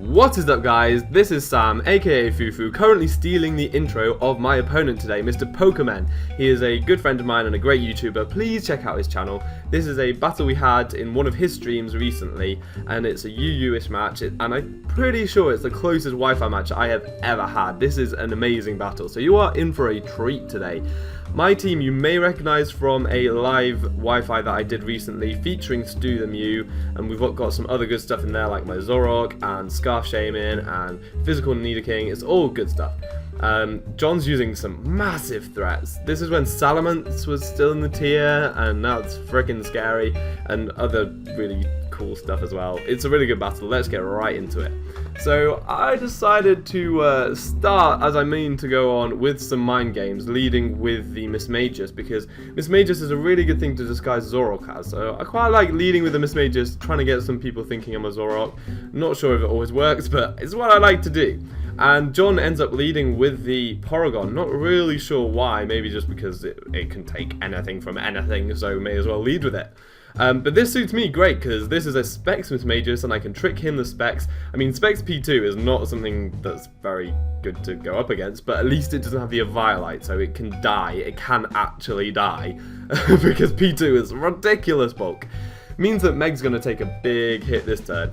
What is up, guys? This is Sam, aka Fufu, currently stealing the intro of my opponent today, Mr. P0kem3n. He is a good friend of mine and a great YouTuber. Please check out his channel. This is a battle we had in one of his streams recently, and it's a UU-ish match, and I'm pretty sure it's the closest Wi-Fi match I have ever had. This is an amazing battle, so you are in for a treat today. My team you may recognise from a live Wi-Fi that I did recently featuring Stu the Mew, and we've got some other good stuff in there like my Zorok and Scarf Shaman and Physical Nidoking. It's all good stuff. John's using some massive threats. This is when Salamence was still in the tier, and now it's freaking scary, and other really cool stuff as well. It's a really good battle. Let's get right into it. So I decided to start, as I mean to go on, with some mind games, leading with the Miss Magus, because Miss Magus is a really good thing to disguise Zorok as. So I quite like leading with the Miss Magus, trying to get some people thinking I'm a Zorok. Not sure if it always works, but it's what I like to do. And John ends up leading with the Porygon, not really sure why, maybe just because it can take anything from anything, so may as well lead with it. But this suits me great, because this is a Specs Miss Magus, and I can trick him the Specs. I mean, Specs P2 is not something that's very good to go up against, but at least it doesn't have the Eviolite, so it can die. It can actually die, because P2 is ridiculous bulk. Means that Meg's going to take a big hit this turn.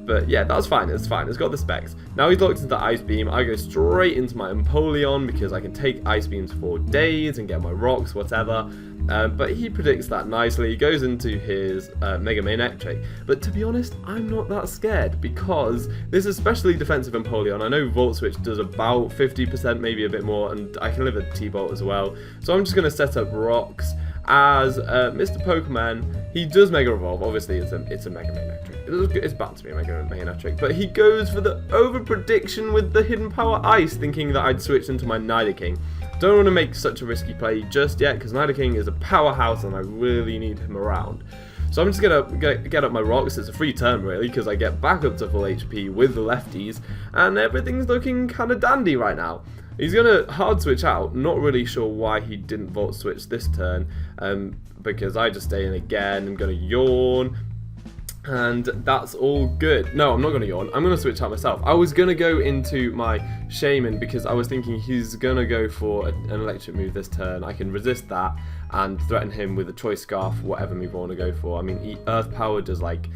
But yeah, that's fine, it's fine. It's got the Specs. Now he's locked into Ice Beam. I go straight into my Empoleon because I can take Ice Beams for days and get my rocks, whatever. But he predicts that nicely. He goes into his Mega Manectric. But to be honest, I'm not that scared because this is especially defensive Empoleon. I know Volt Switch does about 50%, maybe a bit more, and I can live a T-Bolt as well. So I'm just going to set up rocks. As Mr. P0kem3n, he does Mega Evolve. Obviously, it's a Mega Manectric. It's bound to be a Mega Manectric, but he goes for the over prediction with the Hidden Power Ice, thinking that I'd switch into my Nidoking. Don't want to make such a risky play just yet, because Nidoking is a powerhouse and I really need him around. So I'm just gonna get up my rocks. It's a free turn really, because I get back up to full HP with the lefties, and everything's looking kind of dandy right now. He's going to hard switch out, not really sure why he didn't Volt Switch this turn, because I just stay in again. I'm going to yawn, and that's all good. No, I'm not going to yawn, I'm going to switch out myself. I was going to go into my Shaman because I was thinking he's going to go for an electric move this turn. I can resist that and threaten him with a Choice Scarf, whatever move I want to go for. I mean, Earth Power does like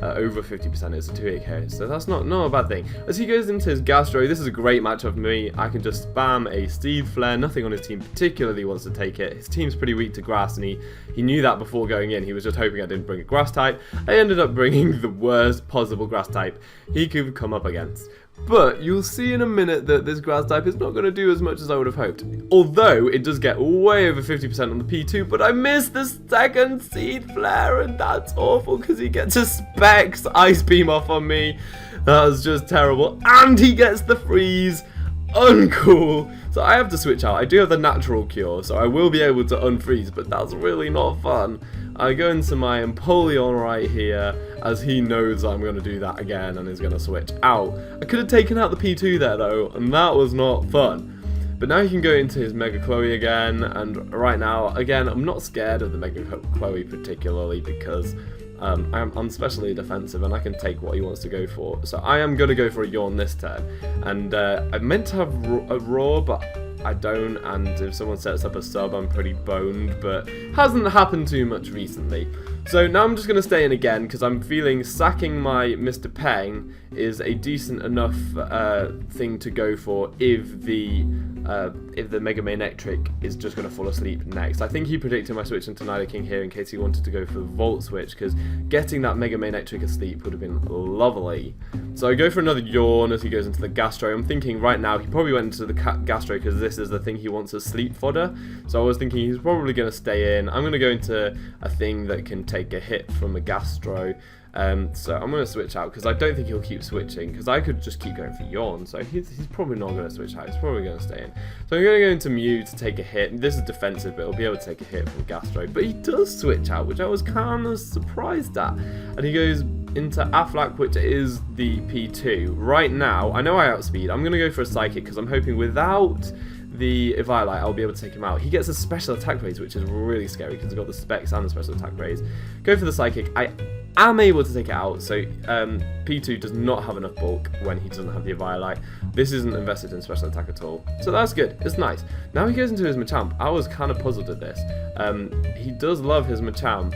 over 50%, it's a 2-hit KO, so that's not a bad thing. As he goes into his Gastro, this is a great matchup for me. I can just spam a Steed Flare. Nothing on his team particularly wants to take it. His team's pretty weak to grass, and he knew that before going in. He was just hoping I didn't bring a grass type. I ended up bringing the worst possible grass type he could come up against. But you'll see in a minute that this grass type is not going to do as much as I would have hoped. Although it does get way over 50% on the P2, but I missed the second Seed Flare, and that's awful because he gets a Specs Ice Beam off on me. That was just terrible. And he gets the freeze. Uncool. So I have to switch out. I do have the natural cure, so I will be able to unfreeze, but that's really not fun. I go into my Empoleon right here, as he knows I'm going to do that again and is going to switch out. I could have taken out the P2 there though, and that was not fun. But now he can go into his Mega Chloe again, and right now, again, I'm not scared of the Mega Chloe particularly because I'm specially defensive and I can take what he wants to go for. So I am going to go for a Yawn this turn. And I meant to have a Roar, but I don't, and if someone sets up a sub, I'm pretty boned, but hasn't happened too much recently. So now I'm just going to stay in again, because I'm feeling sacking my Mr. Peng is a decent enough thing to go for if the Mega Manectric is just going to fall asleep next. I think he predicted my switch into Nidoking here in case he wanted to go for the Volt Switch, because getting that Mega Manectric asleep would have been lovely. So I go for another Yawn as he goes into the Gastro. I'm thinking right now he probably went into the Gastro because this is the thing he wants as sleep fodder. So I was thinking he's probably going to stay in. I'm going to go into a thing that can take a hit from a Gastro. So I'm going to switch out because I don't think he'll keep switching, because I could just keep going for Yawn, so he's probably not going to switch out, he's probably going to stay in. So I'm going to go into Mew to take a hit. This is defensive, but he'll be able to take a hit from Gastro, but he does switch out, which I was kind of surprised at, and he goes into Affleck, which is the P2. Right now, I know I outspeed, I'm going to go for a Psychic because I'm hoping without the Eviolite, I'll be able to take him out. He gets a special attack raise, which is really scary because he's got the Specs and the special attack raise. Go for the Psychic. I am able to take it out, so P2 does not have enough bulk when he doesn't have the Violite. This isn't invested in special attack at all, so that's good, it's nice. Now he goes into his Machamp. I was kind of puzzled at this. He does love his Machamp,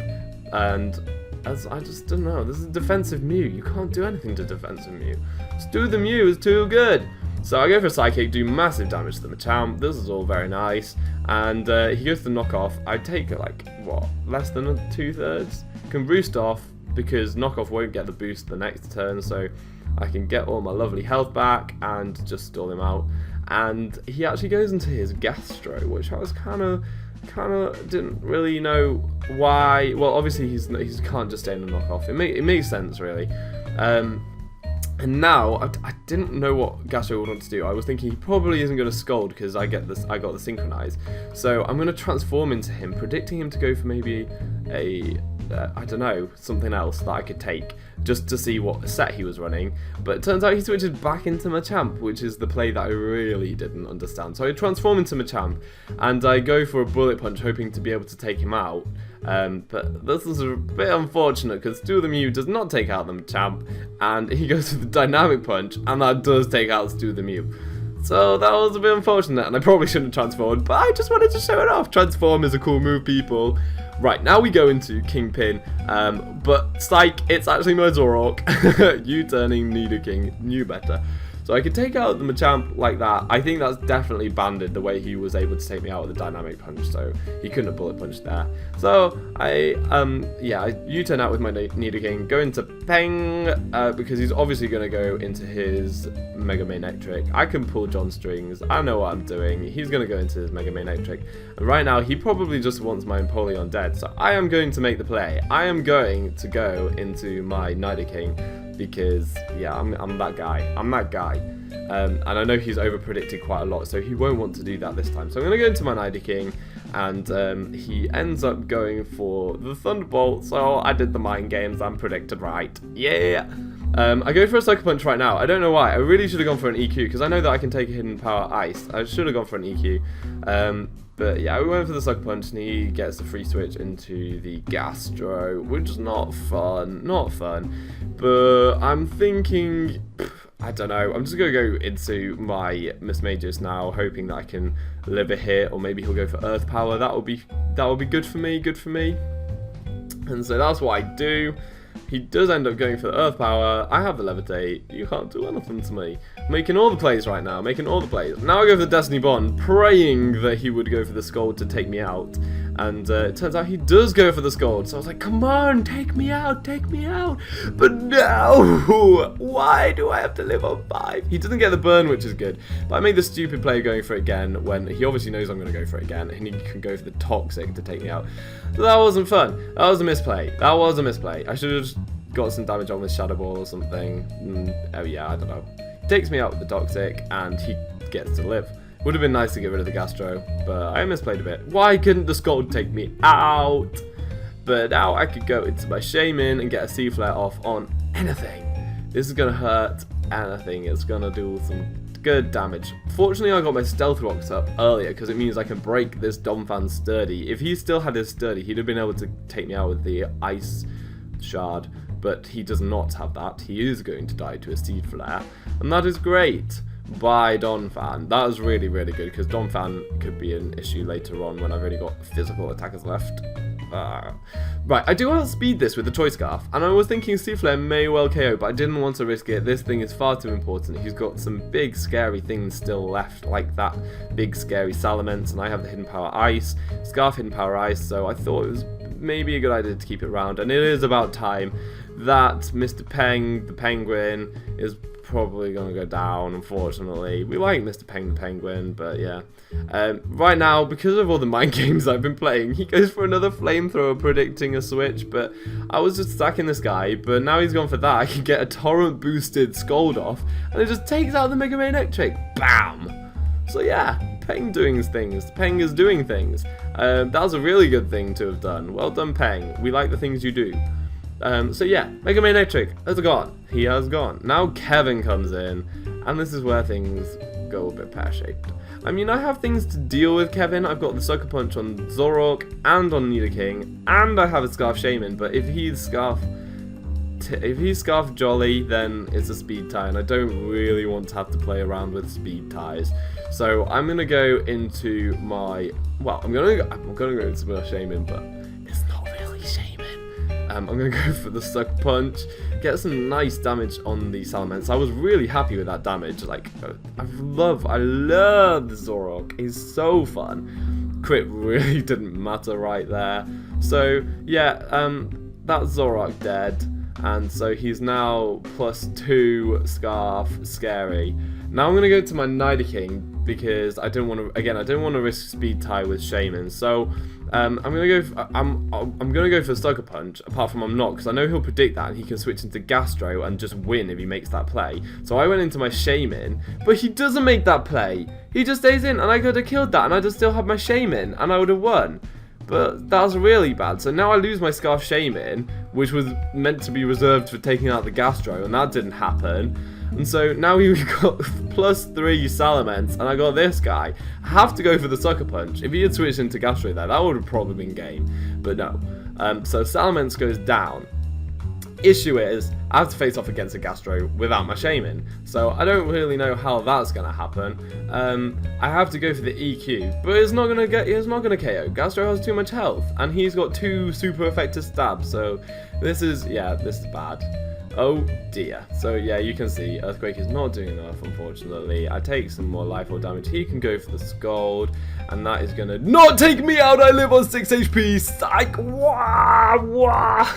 and I just don't know, this is a defensive Mew. You can't do anything to defensive Mew. Stu the Mew is too good. So I go for Psychic, do massive damage to the Machamp. This is all very nice. And he goes to knockoff. I take like, what, less than 2/3? Can boost off because knockoff won't get the boost the next turn. So I can get all my lovely health back and just stall him out. And he actually goes into his Gastro, which I was kind of didn't really know why. Well, obviously he can't just stay in the knockoff. It makes sense, really. And now, I didn't know what Gastro would want to do. I was thinking he probably isn't going to Scold because I got the Synchronize. So I'm going to transform into him, predicting him to go for maybe I don't know, something else that I could take, just to see what set he was running. But it turns out he switches back into Machamp, which is the play that I really didn't understand. So I transform into Machamp, and I go for a Bullet Punch, hoping to be able to take him out. But this is a bit unfortunate, because Stu the Mew does not take out the Machamp, and he goes for the Dynamic Punch, and that does take out Stu the Mew. So that was a bit unfortunate, and I probably shouldn't have transformed, but I just wanted to show it off. Transform is a cool move, people. Right, now we go into Kingpin, but Psych, it's actually my Zoroark. You turning Nidoking, knew better. So I could take out the Machamp like that. I think that's definitely banded the way he was able to take me out with the Dynamic Punch, so he couldn't have Bullet Punched there. So I U-turn out with my Nidoking, go into Peng, because he's obviously going to go into his Mega Manectric. I can pull John Strings, I know what I'm doing. He's going to go into his Mega Manectric. And right now, he probably just wants my Empoleon dead, so I am going to make the play. I am going to go into my Nidoking, because, yeah, I'm that guy. I'm that guy. And I know he's over-predicted quite a lot, so he won't want to do that this time. So I'm going to go into my Nidoking, and he ends up going for the Thunderbolt, so I did the mind games, I'm predicted right. Yeah! I go for a Sucker Punch right now. I don't know why. I really should have gone for an EQ, because I know that I can take a Hidden Power Ice. I should have gone for an EQ. But yeah, we went for the Sucker Punch, and he gets the free switch into the Gastro, which is not fun. Not fun. But I'm thinking, I don't know, I'm just going to go into my Miss Magus now, hoping that I can live a hit, or maybe he'll go for Earth Power. That will be good for me, And so that's what I do. He does end up going for the Earth Power. I have the Levitate. You can't do anything to me. Making all the plays right now. Making all the plays. Now I go for the Destiny Bond, praying that he would go for the Scold to take me out. And it turns out he does go for the Scold. So I was like, come on, take me out, take me out. But no! Why do I have to live on 5? He doesn't get the burn, which is good. But I made the stupid play going for it again when he obviously knows I'm going to go for it again. And he can go for the Toxic to take me out. So that wasn't fun. That was a misplay. That was a misplay. I should have just got some damage on with Shadow Ball or something. Oh yeah, I don't know. He takes me out with the Toxic and he gets to live. Would have been nice to get rid of the Gastro, but I misplayed a bit. Why couldn't the Scold take me out? But now I could go into my Shaman and get a C-Flare off on anything. This is going to hurt anything. It's going to do some good damage. Fortunately, I got my Stealth Rocks up earlier because it means I can break this Donphan's Sturdy. If he still had his Sturdy, he'd have been able to take me out with the Ice Shard, but he does not have that. He is going to die to a Seed Flare, and that is great. By Donphan. That was really, really good, because Donphan could be an issue later on when I've only got physical attackers left. Right, I do outspeed this with the Choice Scarf, and I was thinking C-Flare may well KO, but I didn't want to risk it. This thing is far too important. He's got some big, scary things still left, like that big, scary Salamence, and I have the Hidden Power Ice, Scarf Hidden Power Ice, so I thought it was maybe a good idea to keep it around, and it is about time that Mr. Peng, the Penguin, is probably going to go down, unfortunately. We like Mr. Peng the Penguin, but yeah. Right now, because of all the mind games I've been playing, he goes for another Flamethrower, predicting a switch, but I was just stacking this guy, but now he's gone for that. I can get a Torrent boosted Scold off, and it just takes out the Mega Manectric. Bam! So yeah, Peng doing things. Peng is doing things. That was a really good thing to have done. Well done, Peng. We like the things you do. So yeah, Mega Manectric has gone. He has gone. Now Kevin comes in, and this is where things go a bit pear-shaped. I mean, I have things to deal with Kevin. I've got the Sucker Punch on Zoroark and on Nidoking, and I have a Scarf Shaman, but if he's Scarf if he's Scarf Jolly, then it's a speed tie, and I don't really want to have to play around with speed ties. So I'm gonna go into my, well, I'm gonna go into my Shaman, but it's not really Shaman. I'm gonna go for the Sucker Punch, get some nice damage on the Salamence. I was really happy with that damage. Like, I love the Zorok. He's so fun. Crit really didn't matter right there. So yeah, that Zorok dead. And so he's now +2 Scarf Scary. Now I'm gonna go to my Nidoking because I don't want to risk speed tie with Shaman. So I'm gonna go for Sucker Punch. Apart from I'm not, because I know he'll predict that and he can switch into Gastro and just win if he makes that play. So I went into my Shaman, but he doesn't make that play. He just stays in, and I could have killed that, and I'd have still had my Shaman, and I would have won. But that was really bad. So now I lose my Scarf Shaman, which was meant to be reserved for taking out the Gastro, and that didn't happen. And so now we've got +3 Salamence, and I got this guy. I have to go for the Sucker Punch. If he had switched into Gastro there, that would have probably been game. But no. So Salamence goes down. Issue is, I have to face off against a Gastro without my Shaman, so I don't really know how that's gonna happen. I have to go for the EQ, but it's not gonna KO. Gastro has too much health, and he's got 2 super effective stabs, so this is bad. Oh dear. So yeah, you can see Earthquake is not doing enough, unfortunately. I take some more life or damage. He can go for the Scald, and that is gonna not take me out. I live on 6 HP. Psych. Wah, wah.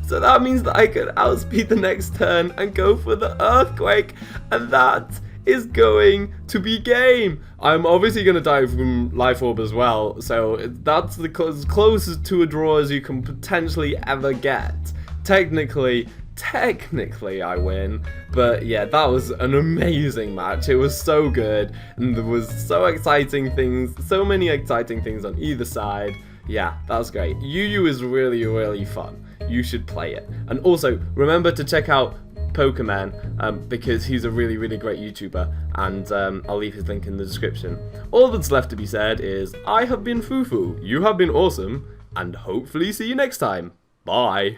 So that means that I could outspeed the next turn and go for the Earthquake, and that is going to be game. I'm obviously going to die from Life Orb as well, so that's the closest to a draw as you can potentially ever get. Technically I win, but yeah, that was an amazing match. It was so good, and there was so many exciting things on either side. Yeah, that was great. UU is really fun. You should play it. And also, remember to check out P0kem3n because he's a really great YouTuber, and I'll leave his link in the description. All that's left to be said is, I have been Fufu, you have been awesome, and hopefully see you next time. Bye!